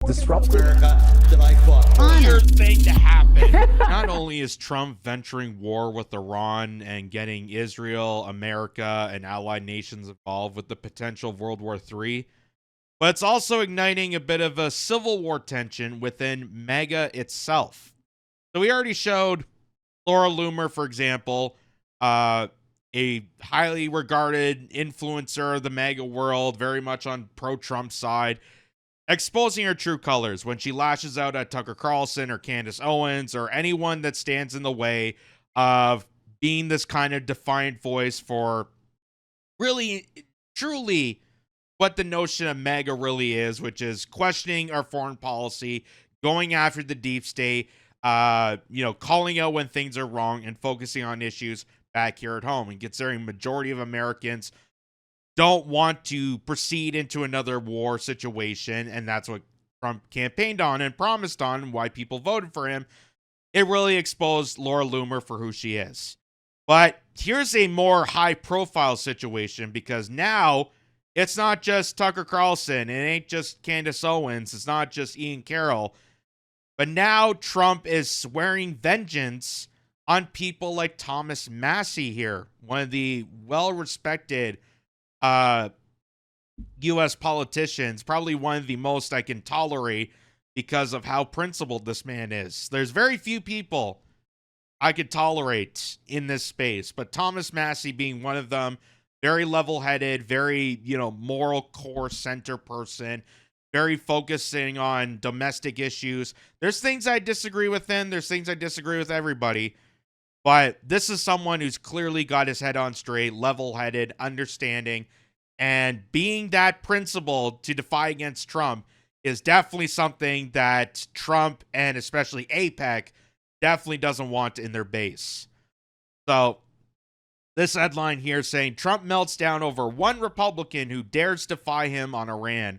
disruptive. America that I fought. Weird thing to happen. Not only is Trump venturing war with Iran and getting Israel, America, and allied nations involved with the potential of World War III, but it's also igniting a bit of a civil war tension within MAGA itself. So we already showed Laura Loomer, for example, a highly regarded influencer of the MAGA world, very much on pro-Trump side, exposing her true colors when she lashes out at Tucker Carlson or Candace Owens or anyone that stands in the way of being this kind of defiant voice for really, truly what the notion of MAGA really is, which is questioning our foreign policy, going after the deep state, calling out when things are wrong and focusing on issues back here at home. And considering majority of Americans don't want to proceed into another war situation, and that's what Trump campaigned on and promised on and why people voted for him, it really exposed Laura Loomer for who she is. But here's a more high-profile situation, because now it's not just Tucker Carlson, it ain't just Candace Owens, it's not just Ian Carroll, but now Trump is swearing vengeance on people like Thomas Massie here, one of the well-respected U.S. politicians, probably one of the most I can tolerate because of how principled this man is. There's very few people I could tolerate in this space, but Thomas Massie being one of them. Very level-headed, very, moral core center person, very focusing on domestic issues. There's things I disagree with him. There's things I disagree with everybody. But this is someone who's clearly got his head on straight, level-headed, understanding, and being that principled to defy against Trump is definitely something that Trump and especially AIPAC definitely doesn't want in their base. So this headline here saying Trump melts down over one Republican who dares defy him on Iran.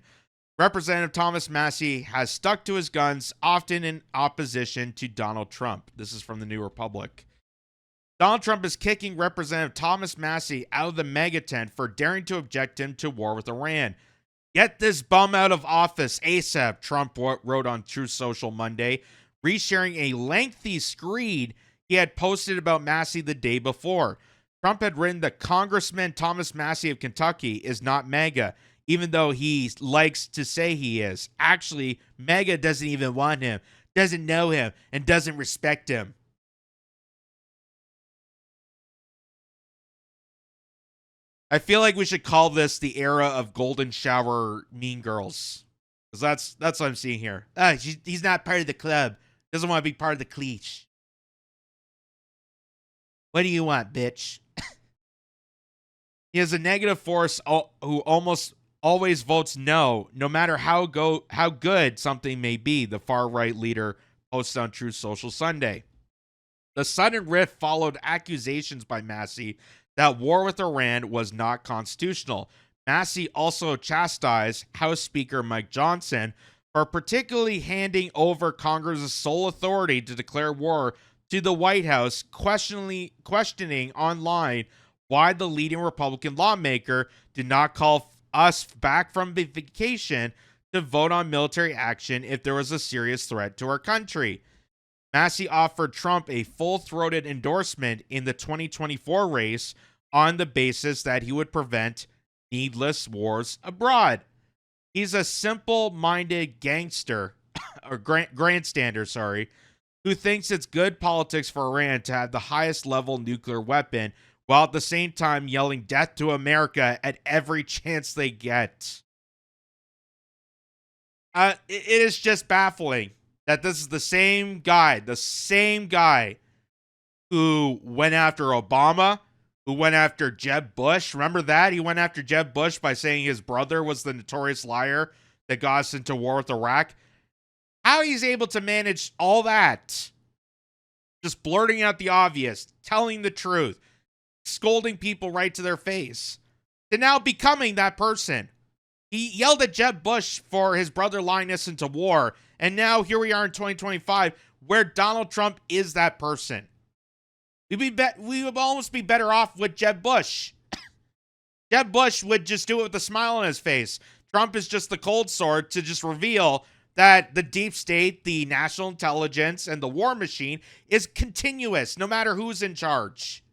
Representative Thomas Massie has stuck to his guns, often in opposition to Donald Trump. This is from the New Republic. Donald Trump is kicking Representative Thomas Massie out of the MAGA tent for daring to object him to war with Iran. Get this bum out of office ASAP, Trump wrote on Truth Social Monday, resharing a lengthy screed he had posted about Massie the day before. Trump had written that Congressman Thomas Massie of Kentucky is not MAGA, even though he likes to say he is. Actually, MAGA doesn't even want him, doesn't know him, and doesn't respect him. I feel like we should call this the era of golden shower mean girls. Because that's what I'm seeing here. He's not part of the club. Doesn't want to be part of the clique. What do you want, bitch? He has a negative force who almost always votes no matter how good something may be, the far-right leader posted on Truth Social Sunday. The sudden rift followed accusations by Massie that war with Iran was not constitutional. Massie also chastised House Speaker Mike Johnson for particularly handing over Congress's sole authority to declare war to the White House, questioning online why the leading Republican lawmaker did not call us back from vacation to vote on military action if there was a serious threat to our country. Massie offered Trump a full-throated endorsement in the 2024 race on the basis that he would prevent needless wars abroad. He's a simple-minded gangster, or grandstander, who thinks it's good politics for Iran to have the highest level nuclear weapon, while at the same time yelling death to America at every chance they get. It is just baffling that this is the same guy who went after Obama, who went after Jeb Bush. Remember that? He went after Jeb Bush by saying his brother was the notorious liar that got us into war with Iraq. How he's able to manage all that, just blurting out the obvious, telling the truth, scolding people right to their face, to now becoming that person. He yelled at Jeb Bush for his brother lying us into war, and now here we are in 2025, where Donald Trump is that person. We would almost be better off with Jeb Bush. Jeb Bush would just do it with a smile on his face. Trump is just the cold sword to just reveal that the deep state, the national intelligence, and the war machine is continuous no matter who's in charge.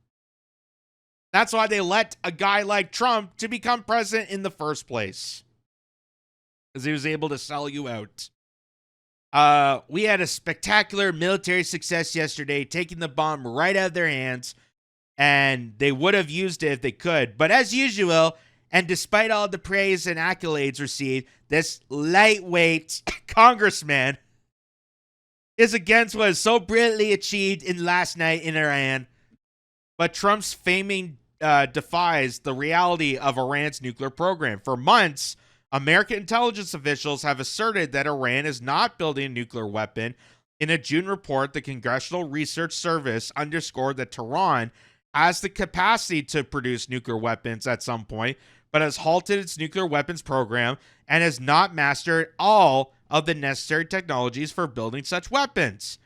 That's why they let a guy like Trump to become president in the first place, because he was able to sell you out. We had a spectacular military success yesterday, taking the bomb right out of their hands, and they would have used it if they could. But as usual, and despite all the praise and accolades received, this lightweight congressman is against what is so brilliantly achieved in last night in Iran. But Trump's faming defies the reality of Iran's nuclear program. For months, American intelligence officials have asserted that Iran is not building a nuclear weapon. In a June report, the Congressional Research Service underscored that Tehran has the capacity to produce nuclear weapons at some point, but has halted its nuclear weapons program and has not mastered all of the necessary technologies for building such weapons.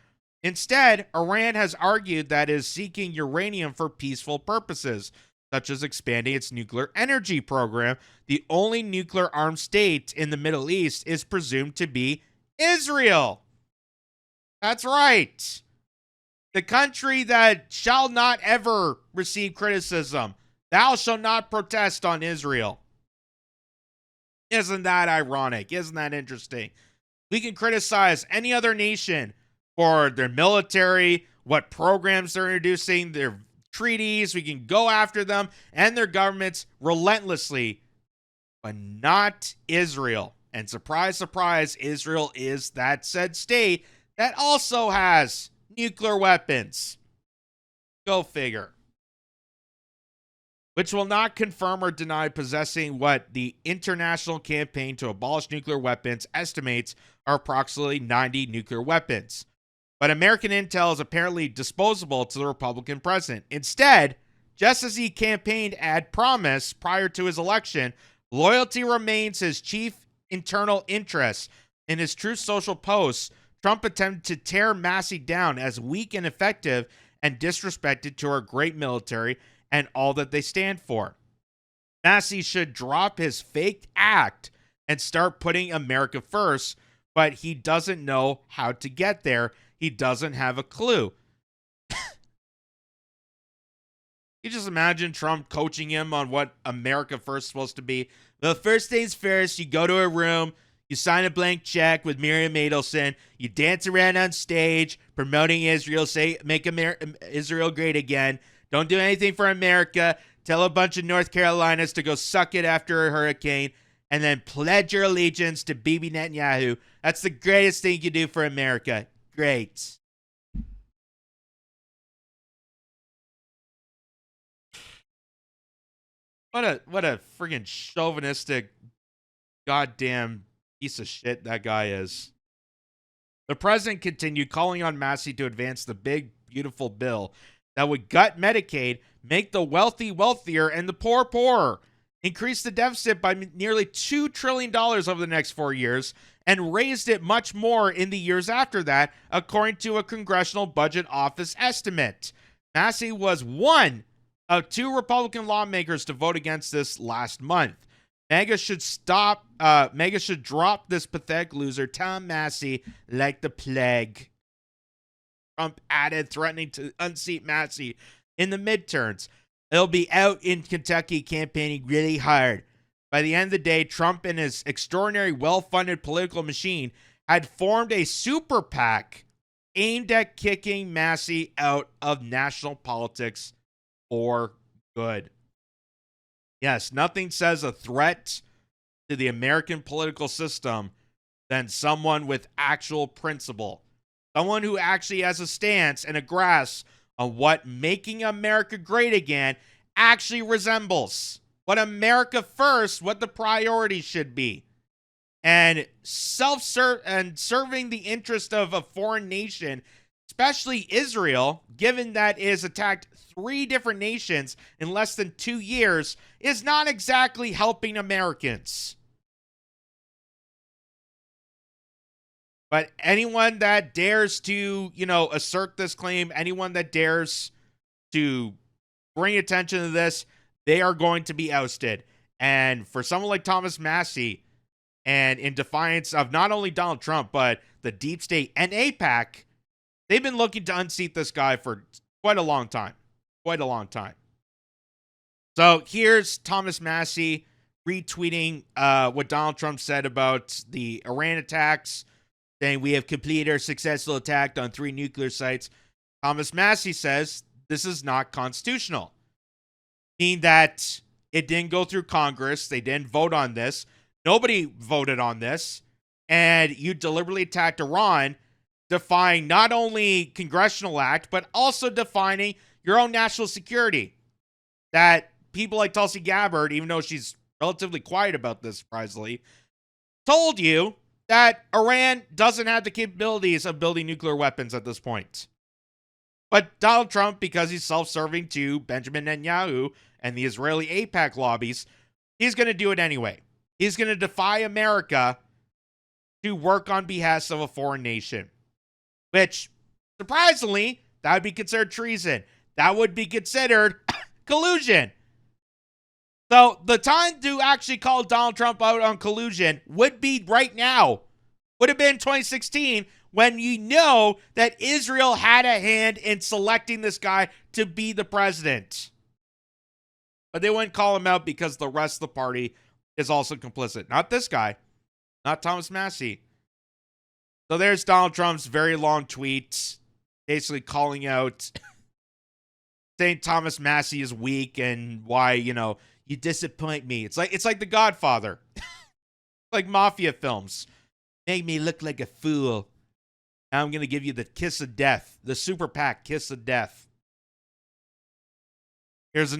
Instead, Iran has argued that it is seeking uranium for peaceful purposes, such as expanding its nuclear energy program. The only nuclear-armed state in the Middle East is presumed to be Israel. That's right. The country that shall not ever receive criticism. Thou shalt not protest on Israel. Isn't that ironic? Isn't that interesting? We can criticize any other nation for their military, what programs they're introducing, their treaties. We can go after them and their governments relentlessly, but not Israel. And surprise, surprise, Israel is that said state that also has nuclear weapons. Go figure. Which will not confirm or deny possessing what the International Campaign to Abolish Nuclear Weapons estimates are approximately 90 nuclear weapons. But American intel is apparently disposable to the Republican president. Instead, just as he campaigned ad promise prior to his election, loyalty remains his chief internal interest. In his Truth Social posts, Trump attempted to tear Massie down as weak and ineffective and disrespected to our great military and all that they stand for. Massie should drop his fake act and start putting America first, but he doesn't know how to get there. He doesn't have a clue. You just imagine Trump coaching him on what America first is supposed to be. The first things first, you go to a room, you sign a blank check with Miriam Adelson, you dance around on stage promoting Israel, say, make Israel great again. Don't do anything for America. Tell a bunch of North Carolinas to go suck it after a hurricane, and then pledge your allegiance to Bibi Netanyahu. That's the greatest thing you do for America. Great. What a friggin' chauvinistic goddamn piece of shit that guy is. The president continued calling on Massie to advance the big, beautiful bill that would gut Medicaid, make the wealthy wealthier and the poor poorer, increase the deficit by nearly $2 trillion over the next 4 years, and raised it much more in the years after that, according to a Congressional Budget Office estimate. Massie was one of 2 Republican lawmakers to vote against this last month. MAGA should drop this pathetic loser, Tom Massie, like the plague. Trump added, threatening to unseat Massie in the midterms. He'll be out in Kentucky campaigning really hard. By the end of the day, Trump and his extraordinary well-funded political machine had formed a super PAC aimed at kicking Massie out of national politics for good. Yes, nothing says a threat to the American political system than someone with actual principle. Someone who actually has a stance and a grasp on what making America great again actually resembles. What America first, what the priorities should be. And serving the interest of a foreign nation, especially Israel, given that it has attacked 3 different nations in less than 2 years, is not exactly helping Americans. But anyone that dares to, assert this claim, anyone that dares to bring attention to this, they are going to be ousted. And for someone like Thomas Massie, And in defiance of not only Donald Trump, but the deep state and AIPAC, they've been looking to unseat this guy for quite a long time. Quite a long time. So here's Thomas Massie retweeting what Donald Trump said about the Iran attacks, saying we have completed our successful attack on 3 nuclear sites. Thomas Massie says this is not constitutional, meaning that it didn't go through Congress. They didn't vote on this. Nobody voted on this. And you deliberately attacked Iran, defying not only congressional act, but also defining your own national security. That people like Tulsi Gabbard, even though she's relatively quiet about this, surprisingly, told you that Iran doesn't have the capabilities of building nuclear weapons at this point. But Donald Trump, because he's self-serving to Benjamin Netanyahu and the Israeli AIPAC lobbies, he's going to do it anyway. He's going to defy America to work on behest of a foreign nation, which, surprisingly, that would be considered treason. That would be considered collusion. So the time to actually call Donald Trump out on collusion would be right now. Would have been 2016, when you know that Israel had a hand in selecting this guy to be the president. But they wouldn't call him out because the rest of the party is also complicit. Not this guy. Not Thomas Massie. So there's Donald Trump's very long tweet, basically calling out, saying Thomas Massie is weak and why, you disappoint me. It's like The Godfather. Like mafia films. Make me look like a fool. Now I'm going to give you the kiss of death. The super PAC kiss of death. Here's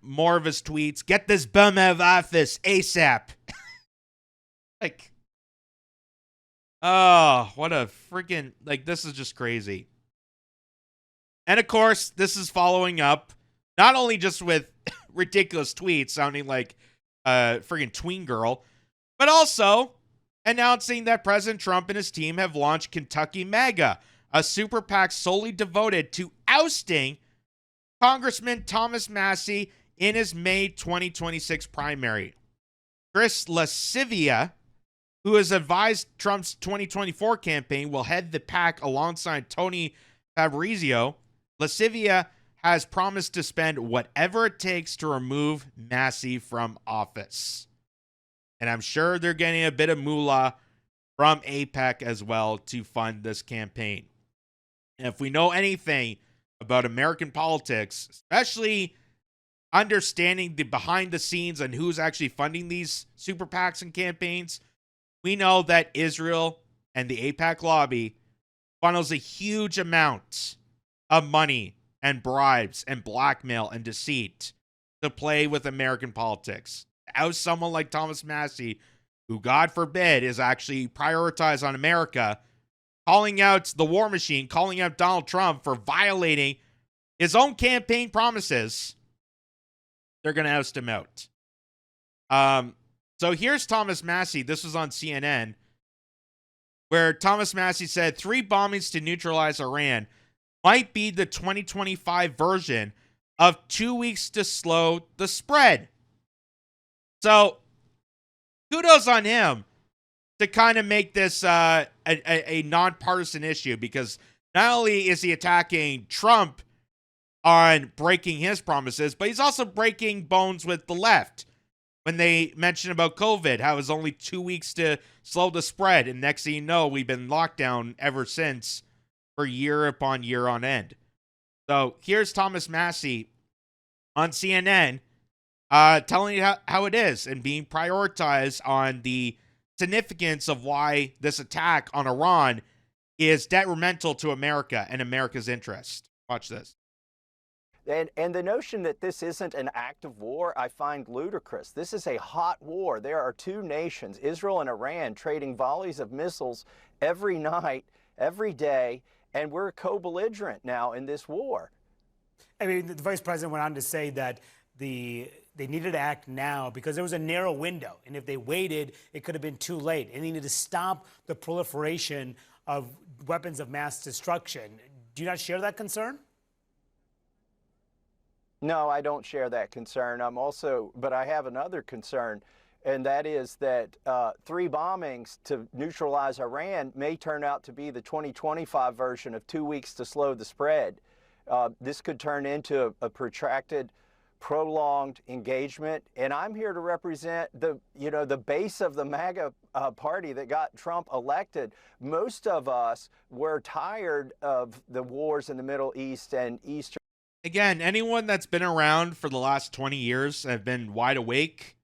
more of his tweets. Get this bum out of office ASAP. Oh, what a freaking, this is just crazy. And of course, this is following up, not only just with ridiculous tweets sounding like a freaking tween girl, but also announcing that President Trump and his team have launched Kentucky MAGA, a super PAC solely devoted to ousting Congressman Thomas Massie in his May 2026 primary. Chris Lascivia, who has advised Trump's 2024 campaign, will head the PAC alongside Tony Fabrizio. Lascivia has promised to spend whatever it takes to remove Massie from office. And I'm sure they're getting a bit of moolah from AIPAC as well to fund this campaign. And if we know anything about American politics, especially understanding the behind the scenes and who's actually funding these super PACs and campaigns, we know that Israel and the AIPAC lobby funnels a huge amount of money and bribes and blackmail and deceit to play with American politics. As someone like Thomas Massie, who, God forbid, is actually prioritized on America, calling out the war machine, calling out Donald Trump for violating his own campaign promises, they're going to oust him out. So here's Thomas Massie. This was on CNN, where Thomas Massie said 3 bombings to neutralize Iran might be the 2025 version of 2 weeks to slow the spread. So, kudos on him to kind of make this a nonpartisan issue, because not only is he attacking Trump on breaking his promises, but he's also breaking bones with the left. When they mentioned about COVID, how it was only 2 weeks to slow the spread, and next thing you know, we've been locked down ever since for year upon year on end. So here's Thomas Massie on CNN telling you how it is and being prioritized on the significance of why this attack on Iran is detrimental to America and America's interest. Watch this. And the notion that this isn't an act of war, I find ludicrous. This is a hot war. There are 2 nations, Israel and Iran, trading volleys of missiles every night, every day, and we're co-belligerent now in this war. I mean, the vice president went on to say that they needed to act now because there was a narrow window, and if they waited, it could have been too late. And they needed to stop the proliferation of weapons of mass destruction. Do you not share that concern? No, I don't share that concern. But I have another concern. and that is that 3 bombings to neutralize Iran may turn out to be the 2025 version of 2 weeks to slow the spread. This could turn into a protracted, prolonged engagement, and I'm here to represent the base of the MAGA party that got Trump elected. Most of us were tired of the wars in the Middle East and Eastern. Again, anyone that's been around for the last 20 years have been wide awake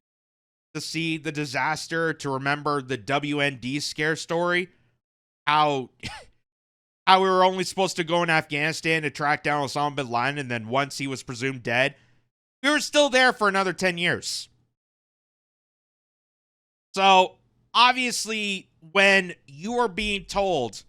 to see the disaster, to remember the WND scare story, how we were only supposed to go in Afghanistan to track down Osama bin Laden, and then once he was presumed dead, we were still there for another 10 years. So, obviously, when you are being told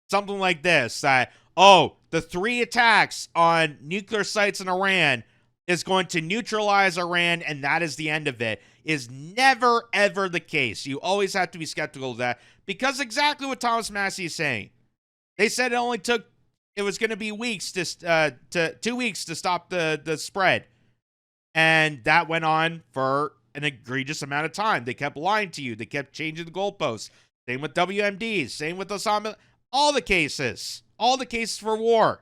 something like this, that, oh, the 3 attacks on nuclear sites in Iran is going to neutralize Iran and that is the end of it, is never, ever the case. You always have to be skeptical of that, because exactly what Thomas Massie is saying. They said it was going to be weeks to 2 weeks to stop the spread. And that went on for an egregious amount of time. They kept lying to you. They kept changing the goalposts. Same with WMDs. Same with Osama. All the cases for war.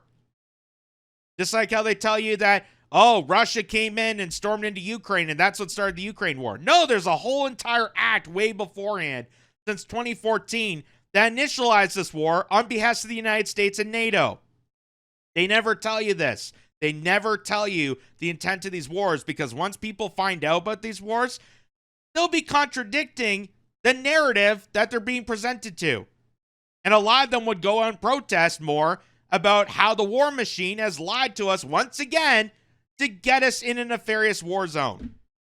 Just like how they tell you that, oh, Russia came in and stormed into Ukraine, and that's what started the Ukraine war. No, there's a whole entire act way beforehand, since 2014, that initialized this war on behalf of the United States and NATO. They never tell you this. They never tell you the intent of these wars, because once people find out about these wars, they'll be contradicting the narrative that they're being presented to. And a lot of them would go and protest more about how the war machine has lied to us once again to get us in a nefarious war zone,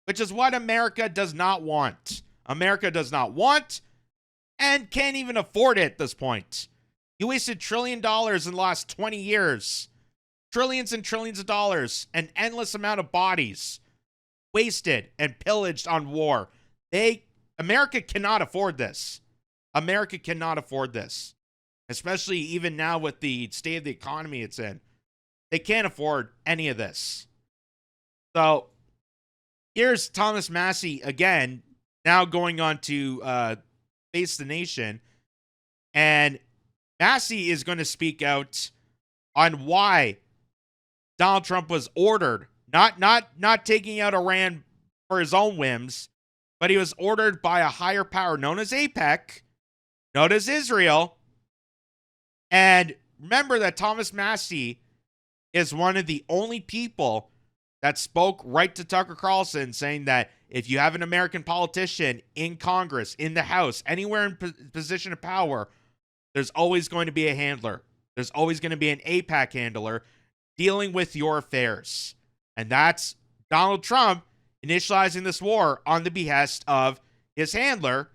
which is what America does not want. America does not want and can't even afford it at this point. You wasted $1 trillion in the last 20 years. Trillions and trillions of dollars, an endless amount of bodies wasted and pillaged on war. America cannot afford this. America cannot afford this, especially even now with the state of the economy it's in. They can't afford any of this. So here's Thomas Massie again, now going on to Face the Nation. And Massie is going to speak out on why Donald Trump was ordered, not taking out Iran for his own whims, but he was ordered by a higher power known as AIPAC, known as Israel. And remember that Thomas Massie is one of the only people that spoke right to Tucker Carlson, saying that if you have an American politician in Congress, in the House, anywhere in position of power, there's always going to be a handler. There's always going to be an AIPAC handler dealing with your affairs. And that's Donald Trump initializing this war on the behest of his handler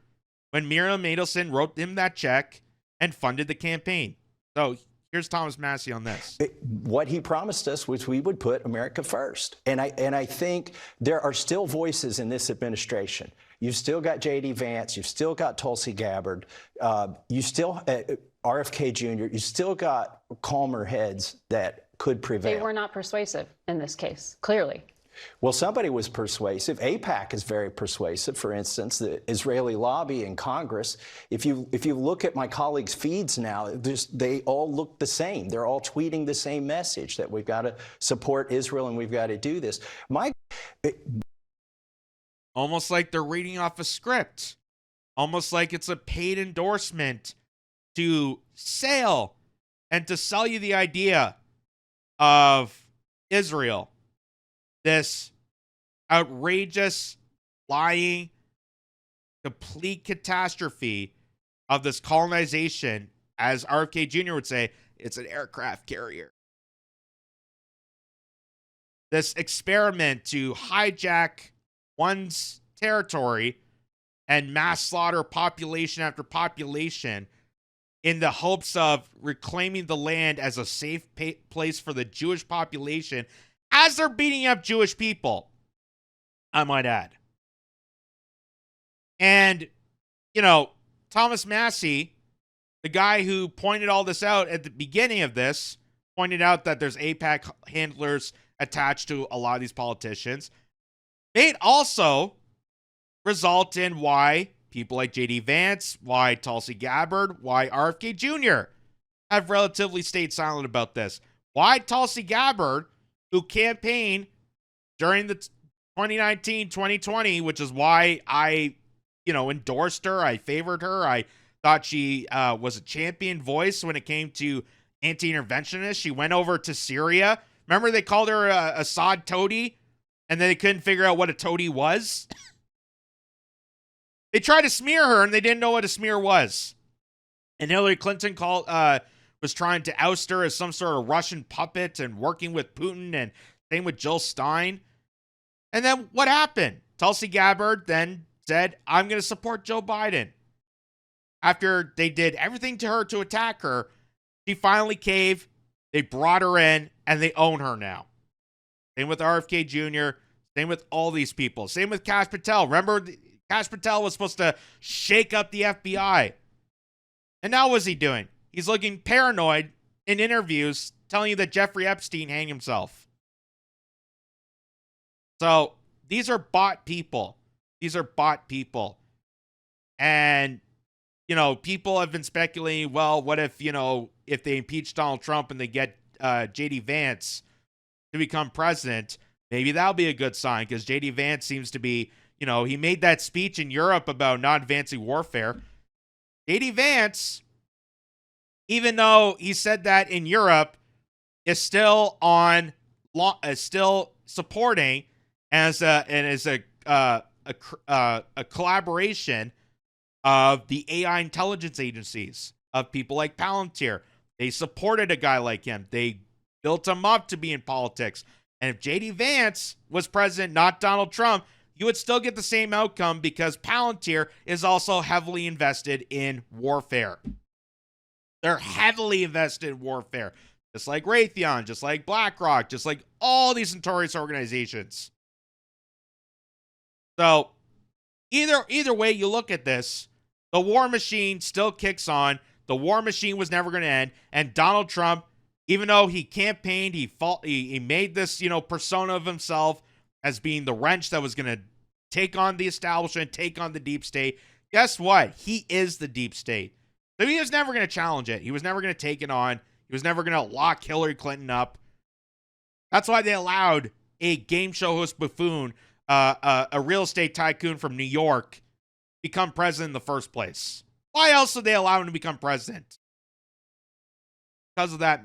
when Miriam Adelson wrote him that check and funded the campaign. So here's Thomas Massie on this. What he promised us was we would put America first. And I think there are still voices in this administration. You've still got J.D. Vance. You've still got Tulsi Gabbard. You still, RFK Jr., you still got calmer heads that could prevail. They were not persuasive in this case, clearly. Well, somebody was persuasive. AIPAC is very persuasive. For instance, the Israeli lobby in Congress. If you look at my colleagues' feeds now, they all look the same. They're all tweeting the same message, that we've got to support Israel and we've got to do this. Almost like they're reading off a script. Almost like it's a paid endorsement to sell and to sell you the idea of Israel. This outrageous, lying, complete catastrophe of this colonization, as RFK Jr. would say, it's an aircraft carrier. This experiment to hijack one's territory and mass slaughter population after population in the hopes of reclaiming the land as a safe place for the Jewish population, as they're beating up Jewish people, I might add. And, Thomas Massie, the guy who pointed all this out at the beginning of this, pointed out that there's AIPAC handlers attached to a lot of these politicians, made also result in why people like J.D. Vance, why Tulsi Gabbard, why RFK Jr. have relatively stayed silent about this. Why Tulsi Gabbard, who campaigned during the 2019-2020, which is why I, endorsed her. I favored her. I thought she was a champion voice when it came to anti-interventionists. She went over to Syria. Remember they called her Assad toady, and then they couldn't figure out what a toady was? They tried to smear her, and they didn't know what a smear was. And Hillary Clinton was trying to oust her as some sort of Russian puppet and working with Putin, and same with Jill Stein. And then what happened? Tulsi Gabbard then said, I'm going to support Joe Biden. After they did everything to her to attack her, she finally caved. They brought her in, and they own her now. Same with RFK Jr., same with all these people. Same with Kash Patel. Remember, Kash Patel was supposed to shake up the FBI. And now what's he doing? He's looking paranoid in interviews, telling you that Jeffrey Epstein hanged himself. So these are bought people. These are bought people. And, people have been speculating, well, what if, if they impeach Donald Trump and they get J.D. Vance to become president, maybe that'll be a good sign, because J.D. Vance seems to be, he made that speech in Europe about not advancing warfare. J.D. Vance, even though he said that in Europe, is still supporting as a collaboration of the AI intelligence agencies, of people like Palantir. They supported a guy like him. They built him up to be in politics. And if J.D. Vance was president, not Donald Trump, you would still get the same outcome, because Palantir is also heavily invested in warfare. They're heavily invested in warfare, just like Raytheon, just like BlackRock, just like all these notorious organizations. So either way you look at this, the war machine still kicks on. The war machine was never going to end. And Donald Trump, even though he campaigned, he made this, persona of himself as being the wrench that was going to take on the establishment, take on the deep state. Guess what? He is the deep state. So he was never going to challenge it. He was never going to take it on. He was never going to lock Hillary Clinton up. That's why they allowed a game show host buffoon, a real estate tycoon from New York, become president in the first place. Why else did they allow him to become president? Because of that,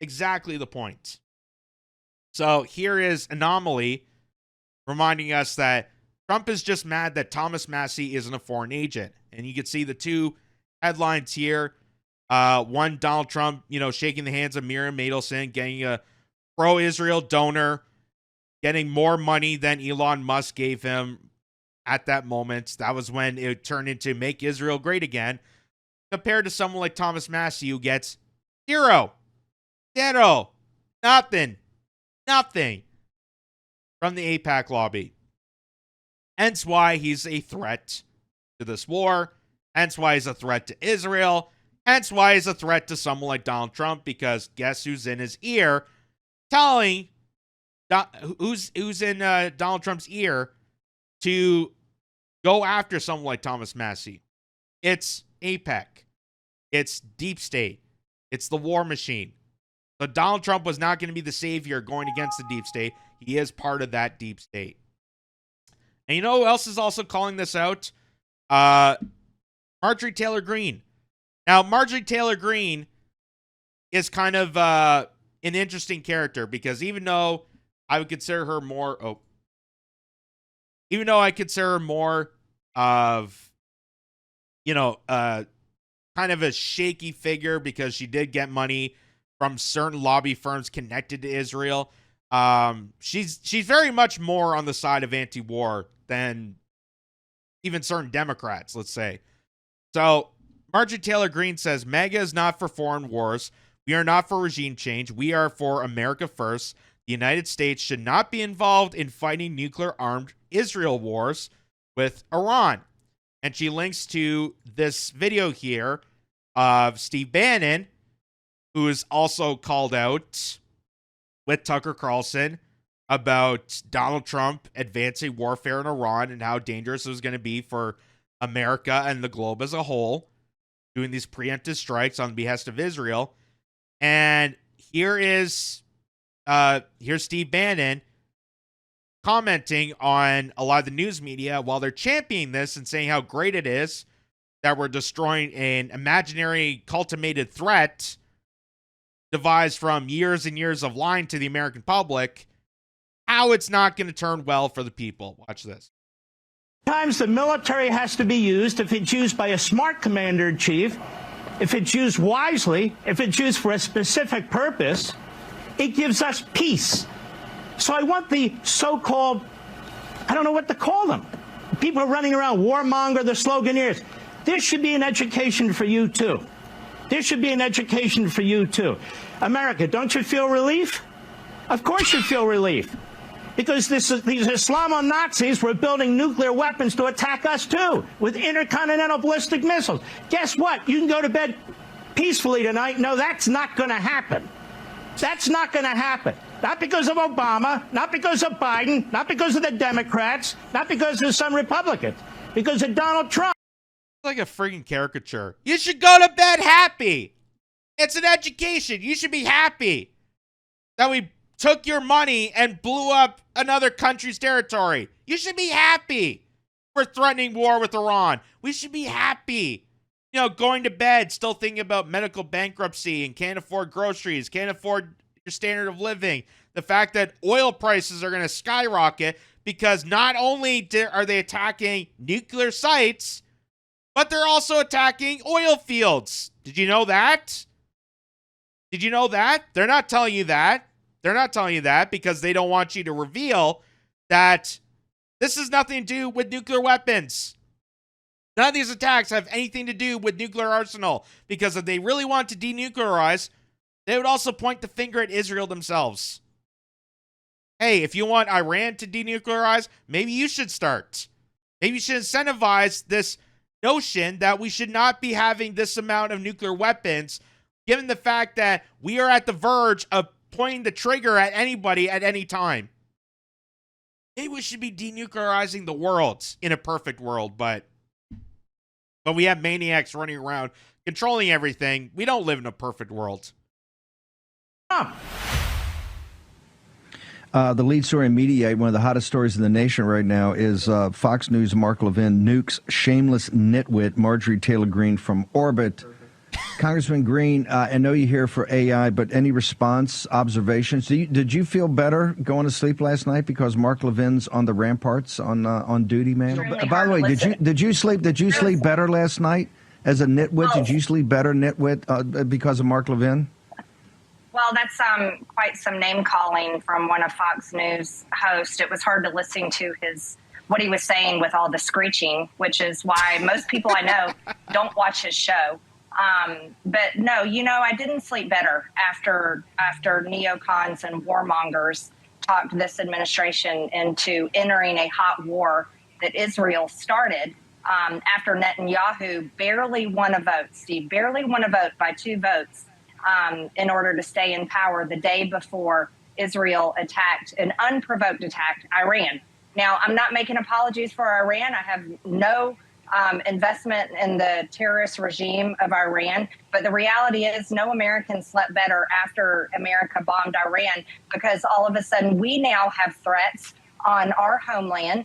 exactly the point. So here is Anomaly reminding us that Trump is just mad that Thomas Massie isn't a foreign agent. And you can see the two headlines here. One, Donald Trump, shaking the hands of Miriam Adelson, getting a pro-Israel donor, getting more money than Elon Musk gave him at that moment. That was when it turned into Make Israel Great Again, compared to someone like Thomas Massie, who gets zero, nothing from the AIPAC lobby. Hence why he's a threat to this war. Hence why he's a threat to Israel. Hence why he's a threat to someone like Donald Trump, because guess who's in his ear telling who's in Donald Trump's ear to go after someone like Thomas Massie? It's AIPAC. It's deep state. It's the war machine. So Donald Trump was not going to be the savior going against the deep state. He is part of that deep state. And you know who else is also calling this out? Marjorie Taylor Greene. Now, Marjorie Taylor Greene is kind of an interesting character, because even though I would consider her more of, kind of a shaky figure, because she did get money from certain lobby firms connected to Israel. She's very much more on the side of anti-war than even certain Democrats, let's say. So Marjorie Taylor Greene says, MAGA is not for foreign wars. We are not for regime change. We are for America first. The United States should not be involved in fighting nuclear-armed Israel wars with Iran. And she links to this video here of Steve Bannon, who is also called out with Tucker Carlson about Donald Trump advancing warfare in Iran and how dangerous it was going to be for America and the globe as a whole, doing these preemptive strikes on the behest of Israel. And here's Steve Bannon commenting on a lot of the news media while they're championing this and saying how great it is that we're destroying an imaginary cultivated threat devised from years and years of lying to the American public, how it's not going to turn well for the people. Watch this. Sometimes the military has to be used if it's used by a smart commander-in-chief, if it's used wisely, if it's used for a specific purpose, it gives us peace. So I want the so-called, I don't know what to call them, people are running around, warmonger, the sloganeers. This should be an education for you, too. This should be an education for you, too. America, don't you feel relief? Of course you feel relief. Because these Islamo-Nazis were building nuclear weapons to attack us, too, with intercontinental ballistic missiles. Guess what? You can go to bed peacefully tonight. No, that's not going to happen. That's not going to happen. Not because of Obama, not because of Biden, not because of the Democrats, not because of some Republicans, because of Donald Trump. Like a freaking caricature. You should go to bed happy. It's an education. You should be happy that we took your money and blew up another country's territory. You should be happy we're threatening war with Iran. We should be happy, going to bed still thinking about medical bankruptcy and can't afford groceries, can't afford your standard of living. The fact that oil prices are going to skyrocket because not only are they attacking nuclear sites, but they're also attacking oil fields. Did you know that? Did you know that? They're not telling you that. They're not telling you that because they don't want you to reveal that this has nothing to do with nuclear weapons. None of these attacks have anything to do with nuclear arsenal, because if they really want to denuclearize, they would also point the finger at Israel themselves. Hey, if you want Iran to denuclearize, maybe you should start. Maybe you should incentivize this notion that we should not be having this amount of nuclear weapons, given the fact that we are at the verge of pointing the trigger at anybody at any time. Maybe we should be denuclearizing the world in a perfect world, but we have maniacs running around controlling everything. We don't live in a perfect world. The lead story in Mediate, one of the hottest stories in the nation right now, is Fox News' Mark Levin nukes shameless nitwit Marjorie Taylor Greene from orbit. Congressman Greene, I know you're here for AI, but any response, observations? Did you feel better going to sleep last night because Mark Levin's on the ramparts on duty, man? By the way, did you sleep better last night as a nitwit? Did you sleep better, nitwit, because of Mark Levin? Well, that's quite some name calling from one of Fox News hosts. It was hard to listen to what he was saying with all the screeching, which is why most people I know don't watch his show. But no, I didn't sleep better after neocons and warmongers talked this administration into entering a hot war that Israel started after Netanyahu barely won a vote, Steve, barely won a vote by 2 votes in order to stay in power the day before Israel attacked, an unprovoked attack, Iran. Now, I'm not making apologies for Iran. I have no investment in the terrorist regime of Iran. But the reality is no American slept better after America bombed Iran, because all of a sudden we now have threats on our homeland.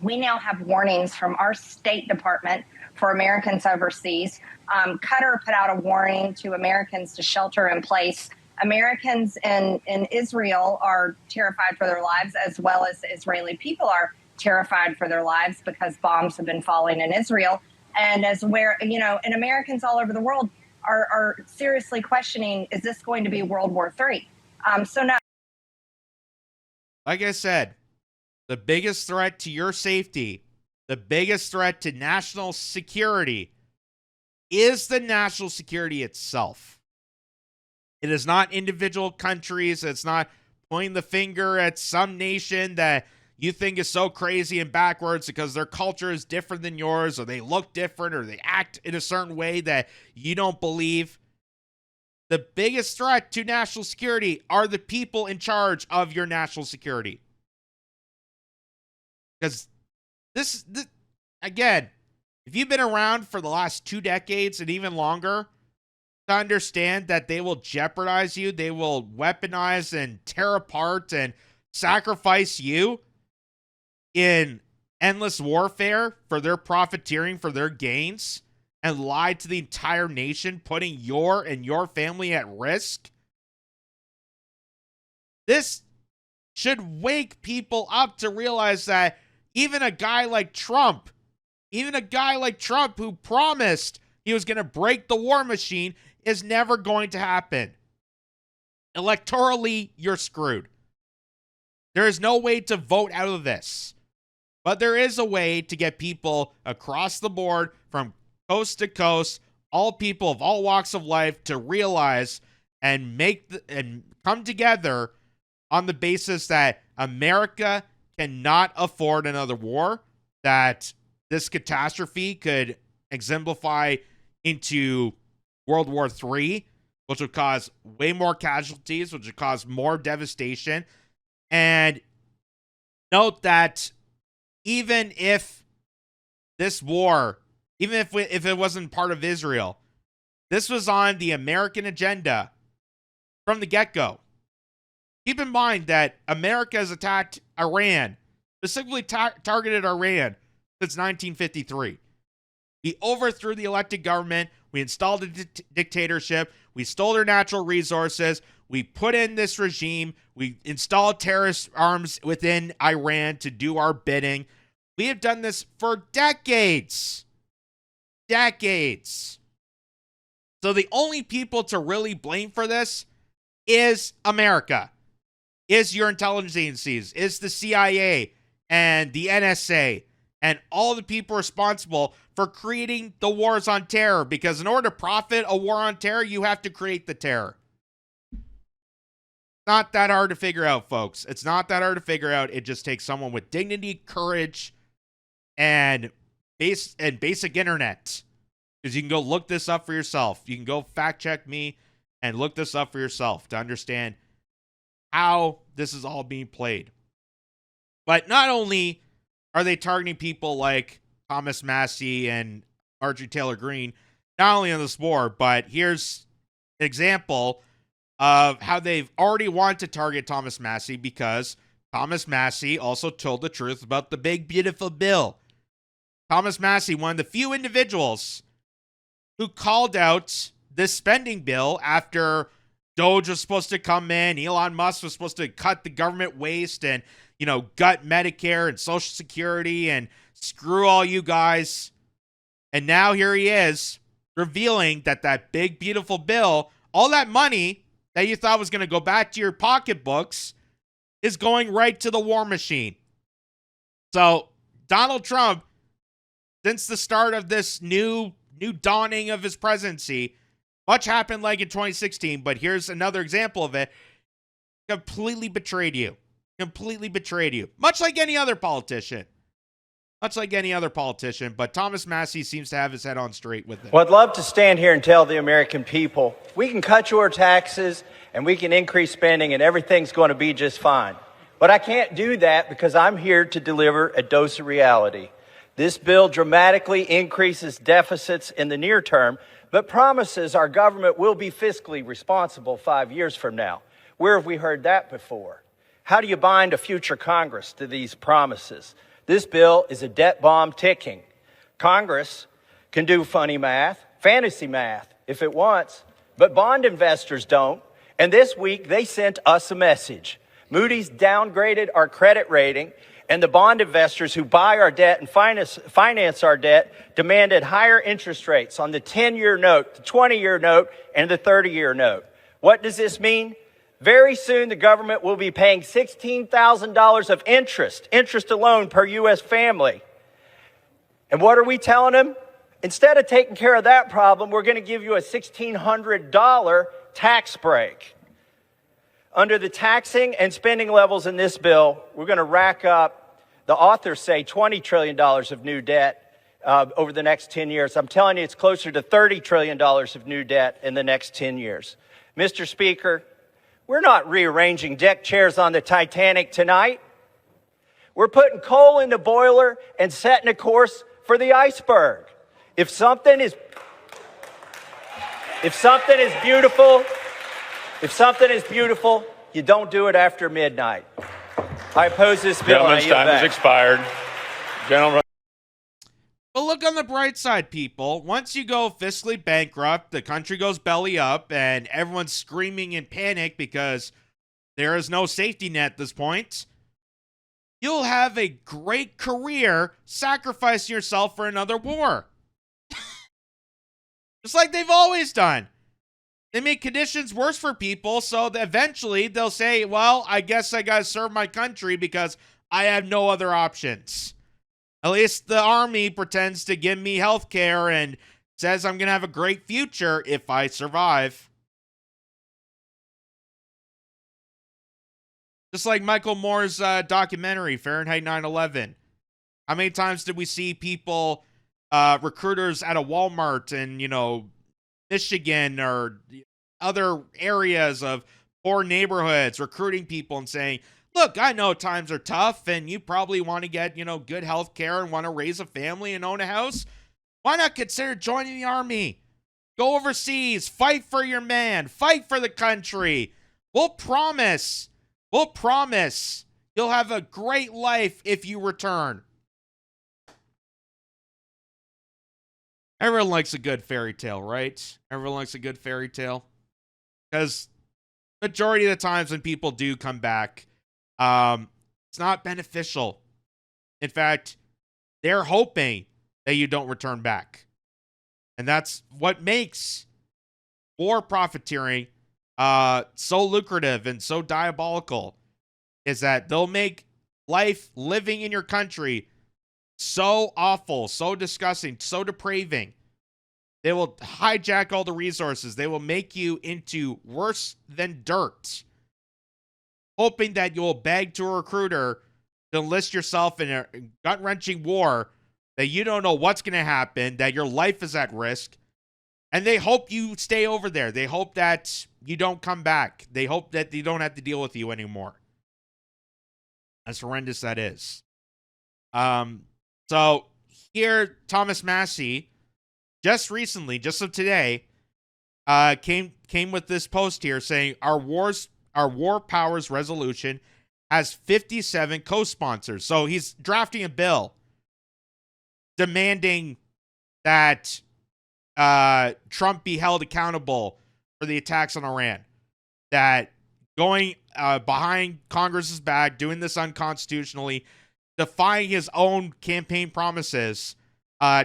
We now have warnings from our State Department for Americans overseas. Qatar put out a warning to Americans to shelter in place. Americans in Israel are terrified for their lives, as well as the Israeli people are terrified for their lives because bombs have been falling in Israel. And and Americans all over the world are seriously questioning, is this going to be World War III? So no. Like I said, the biggest threat to your safety, the biggest threat to national security is the national security itself. It is not individual countries. It's not pointing the finger at some nation that you think is so crazy and backwards because their culture is different than yours, or they look different, or they act in a certain way that you don't believe. the biggest threat to national security are the people in charge of your national security. Because this, again, if you've been around for the last 2 decades and even longer, to understand that they will jeopardize you, they will weaponize and tear apart and sacrifice you in endless warfare for their profiteering, for their gains, and lie to the entire nation, putting your and your family at risk. This should wake people up to realize that even a guy like Trump who promised he was going to break the war machine, is never going to happen. Electorally, you're screwed. There is no way to vote out of this. But there is a way to get people across the board, from coast to coast, all people of all walks of life, to realize and and come together on the basis that America cannot afford another war, that this catastrophe could exemplify into World War III, which would cause way more casualties, which would cause more devastation. And note that even if this war, even if it wasn't part of Israel, this was on the American agenda from the get-go. Keep in mind that America has attacked Iran, specifically targeted Iran, since 1953. We overthrew the elected government. We installed a dictatorship. We stole their natural resources. We put in this regime. We installed terrorist arms within Iran to do our bidding. We have done this for decades. Decades. So the only people to really blame for this is America, is your intelligence agencies, is the CIA and the NSA, and all the people responsible for creating the wars on terror. Because in order to profit a war on terror, you have to create the terror. Not that hard to figure out, folks. It's not that hard to figure out. It just takes someone with dignity, courage, and basic internet. Because you can go look this up for yourself. You can go fact check me and look this up for yourself to understand how this is all being played. But not only are they targeting people like Thomas Massie and Marjorie Taylor Greene, not only on this war, but here's an example of how they've already wanted to target Thomas Massie, because Thomas Massie also told the truth about the big, beautiful bill. Thomas Massie, one of the few individuals who called out this spending bill after Doge was supposed to come in, Elon Musk was supposed to cut the government waste and, gut Medicare and Social Security and screw all you guys. And now here he is revealing that big, beautiful bill, all that money that you thought was going to go back to your pocketbooks, is going right to the war machine. So Donald Trump, since the start of this new dawning of his presidency, much happened like in 2016, but here's another example of it, completely betrayed you. Completely betrayed you. Much like any other politician. But Thomas Massie seems to have his head on straight with it. Well, I'd love to stand here and tell the American people, we can cut your taxes and we can increase spending and everything's going to be just fine. But I can't do that because I'm here to deliver a dose of reality. This bill dramatically increases deficits in the near term, but promises our government will be fiscally responsible 5 years from now. Where have we heard that before? How do you bind a future Congress to these promises? This bill is a debt bomb ticking. Congress can do funny math, fantasy math, if it wants, but bond investors don't. And this week, they sent us a message. Moody's downgraded our credit rating, and the bond investors who buy our debt and finance our debt demanded higher interest rates on the 10-year note, the 20-year note, and the 30-year note. What does this mean? Very soon, the government will be paying $16,000 of interest alone per U.S. family. And what are we telling them? Instead of taking care of that problem, we're going to give you a $1,600 tax break. Under the taxing and spending levels in this bill, we're going to rack up, the authors say, $20 trillion of new debt over the next 10 years. I'm telling you, it's closer to $30 trillion of new debt in the next 10 years. Mr. Speaker, we're not rearranging deck chairs on the Titanic tonight. We're putting coal in the boiler and setting a course for the iceberg. If something is beautiful, you don't do it after midnight. I oppose this bill. Gentleman's time has expired. Gentlemen. But look on the bright side, people. Once you go fiscally bankrupt, the country goes belly up, and everyone's screaming in panic because there is no safety net at this point, you'll have a great career sacrificing yourself for another war. Just like they've always done. They make conditions worse for people, so that eventually they'll say, well, I guess I gotta serve my country because I have no other options. At least the army pretends to give me health care and says I'm gonna have a great future if I survive. Just like Michael Moore's documentary, Fahrenheit 9/11. How many times did we see people, recruiters at a Walmart in, Michigan or other areas of poor neighborhoods recruiting people and saying, look, I know times are tough and you probably want to get, good health care and want to raise a family and own a house. Why not consider joining the army? Go overseas, fight for your man, fight for the country. We'll promise you'll have a great life if you return. Everyone likes a good fairy tale, right? Everyone likes a good fairy tale. Because majority of the times when people do come back, it's not beneficial. In fact, they're hoping that you don't return back. And that's what makes war profiteering so lucrative and so diabolical, is that they'll make life living in your country so awful, so disgusting, so depraving. They will hijack all the resources. They will make you into worse than dirt, hoping that you'll beg to a recruiter to enlist yourself in a gut-wrenching war that you don't know what's going to happen, that your life is at risk, and they hope you stay over there. They hope that you don't come back. They hope that they don't have to deal with you anymore. As horrendous that is. So here, Thomas Massie, just recently, just of today, came with this post here saying our war powers resolution has 57 co-sponsors. So he's drafting a bill demanding that Trump be held accountable for the attacks on Iran, that going behind Congress's back, doing this unconstitutionally, defying his own campaign promises,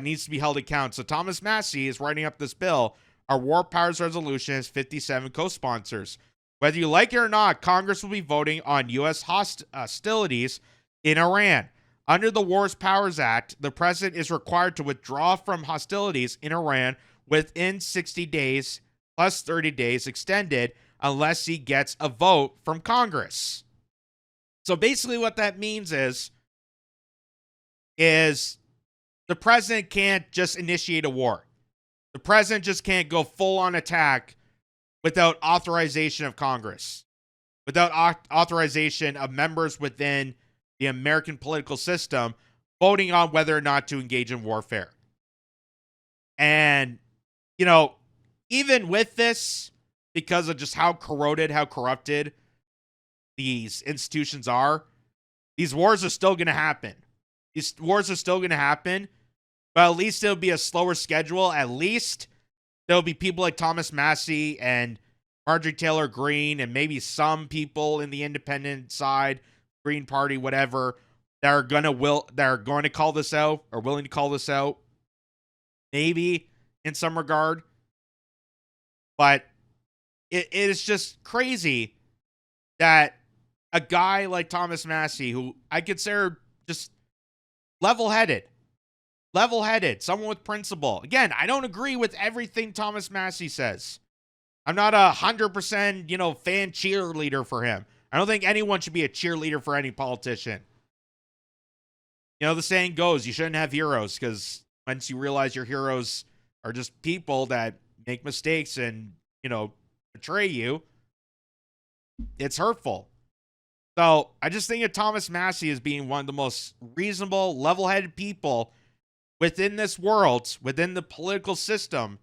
needs to be held accountable. So Thomas Massie is writing up this bill. Our war powers resolution has 57 co-sponsors. Whether you like it or not, Congress will be voting on U.S. hostilities in Iran. Under the Wars Powers Act, the president is required to withdraw from hostilities in Iran within 60 days, plus 30 days extended, unless he gets a vote from Congress. So basically what that means is the president can't just initiate a war. The president just can't go full-on attack without authorization of Congress, without authorization of members within the American political system voting on whether or not to engage in warfare. And, even with this, because of just how corroded, how corrupted these institutions are, these wars are still going to happen. These wars are still going to happen, but at least it'll be a slower schedule. At least there'll be people like Thomas Massie and Marjorie Taylor Greene and maybe some people in the independent side, Green Party, whatever, that are going to call this out or willing to call this out, maybe in some regard. But it is just crazy that a guy like Thomas Massie, who I consider just level-headed, someone with principle. Again, I don't agree with everything Thomas Massie says. I'm not 100%, fan cheerleader for him. I don't think anyone should be a cheerleader for any politician. The saying goes, you shouldn't have heroes, because once you realize your heroes are just people that make mistakes and, betray you, it's hurtful. So I just think of Thomas Massie as being one of the most reasonable, level-headed people within this world, within the political system,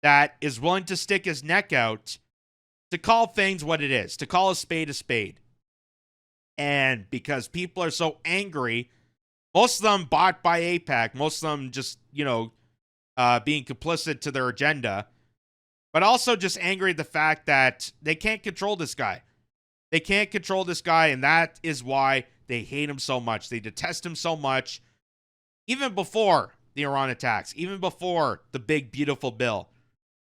that is willing to stick his neck out to call things what it is, to call a spade a spade. And because people are so angry, most of them bought by AIPAC, most of them just, being complicit to their agenda, but also just angry at the fact that they can't control this guy. They can't control this guy, and that is why they hate him so much. They detest him so much. Even before the Iran attacks, even before the big, beautiful bill,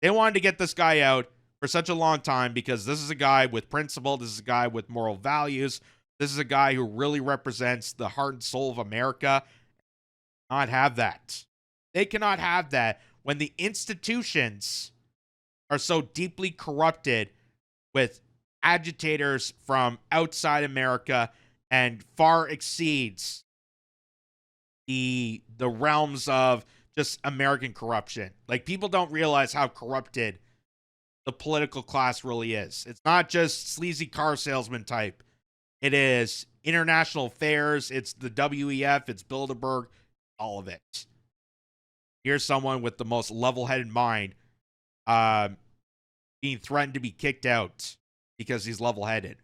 they wanted to get this guy out for such a long time because this is a guy with principle. This is a guy with moral values. This is a guy who really represents the heart and soul of America. Not have that. They cannot have that when the institutions are so deeply corrupted with agitators from outside America and far exceeds the realms of just American corruption. Like, people don't realize how corrupted the political class really is. It's not just sleazy car salesman type. It is international affairs. It's the WEF. It's Bilderberg. All of it. Here's someone with the most level-headed mind being threatened to be kicked out because he's level-headed.